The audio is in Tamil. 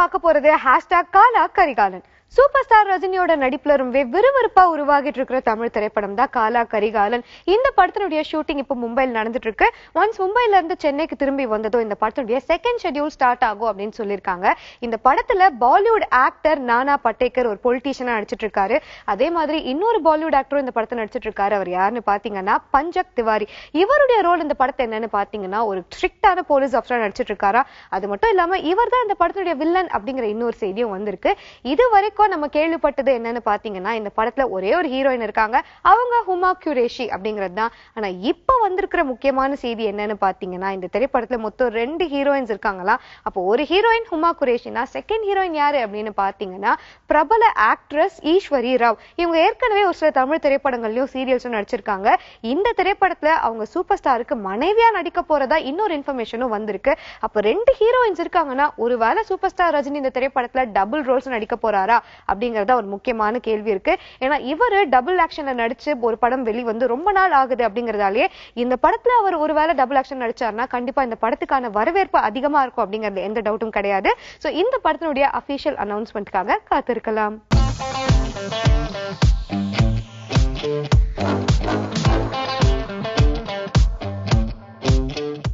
பார்க்க போறது #காலா கரிகாலன். சூப்பர் ஸ்டார் ரஜினியோட நடிப்புல ரொம்ப விறுவிறுப்பா உருவாகிட்டு இருக்கிற தமிழ் திரைப்படம் தான் காலா கரிகாலன். இந்த படத்தினுடைய ஷூட்டிங் இப்ப மும்பையில் நடந்துட்டு இருக்கு. ஒன்ஸ் மும்பைல இருந்து சென்னைக்கு திரும்பி வந்ததோ இந்த படத்தினுடைய செகண்ட் ஷெட்யூல் ஸ்டார்ட் ஆகும் அப்படின்னு சொல்லியிருக்காங்க. இந்த படத்துல பாலிவுட் ஆக்டர் நானா பட்டேக்கர் ஒரு பொலிட்டீஷியனா நடிச்சிட்டு இருக்காரு. அதே மாதிரி இன்னொரு பாலிவுட் ஆக்டரும் இந்த படத்தை நடிச்சிட்டு இருக்காரு. அவர் யாருன்னு பாத்தீங்கன்னா பஞ்சக் திவாரி. இவருடைய ரோல் இந்த படத்தை என்னன்னு பாத்தீங்கன்னா ஒரு ஸ்ட்ரிக்டான போலீஸ் ஆஃபீஸரா நடிச்சிட்டு இருக்காரா. அது மட்டும் இல்லாம இவர் தான் இந்த படத்தினுடைய வில்லன் அப்படிங்கிற இன்னொரு செய்தியும் வந்திருக்கு. இது வரைக்கும் நம்ம கேள்விப்பட்டது என்னன்னு பாத்தீங்கன்னா இந்த படத்துல ஒரே ஒரு ஹீரோயின் இருக்காங்க, அவங்க ஹுமா குரேஷி அப்படிங்கிறது தான். ஆனா இப்ப வந்திருக்கிற முக்கியமான செய்தி என்னன்னு பாத்தீங்கன்னா இந்த திரைப்படத்துல மொத்தம் 2 ஹீரோயின்ஸ் இருக்காங்களா. அப்போ ஒரு ஹீரோயின் ஹுமா குரேஷினா செகண்ட் ஹீரோயின் யாரு அப்படின்னு பாத்தீங்கன்னா பிரபல ஆக்ட்ரஸ் ஈஸ்வரி ராவ். இவங்க ஏற்கனவே ஒரு சில தமிழ் திரைப்படங்கள்லயும் சீரியல்ஸும் நடிச்சிருக்காங்க. இந்த திரைப்படத்துல அவங்க சூப்பர் ஸ்டாருக்கு மனைவியா நடிக்க போறதா இன்னொரு இன்ஃபர்மேஷனும் வந்திருக்கு. அப்ப 2 ஹீரோயின்ஸ் இருக்காங்கன்னா ஒருவேளை சூப்பர் ஸ்டார் ரஜினி இந்த திரைப்படத்துல டபுள் ரோல்ஸ் நடிக்க போறாரா அப்படிங்கறத ஒரு முக்கியமான கேள்வி இருக்கு. ஏன்னா இவரு டபுள் ஆக்ஷன்ல நடிச்சு ஒரு படம் வெளிவந்து ரொம்ப நாள் ஆகுது அப்படிங்கறதாலே இந்த படத்துல அவர் ஒருவேளை டபுள் ஆக்ஷன் நடிச்சாருன்னா கண்டிப்பா இந்த படத்துக்கான வரவேற்பு அதிகமா இருக்கும் அப்படிங்கறது எந்த டவுட்டும் கிடையாது. சோ இந்த படத்தினுடைய அபிஷியல் அனௌன்ஸ்மெண்ட்காக காத்திருக்கலாம்.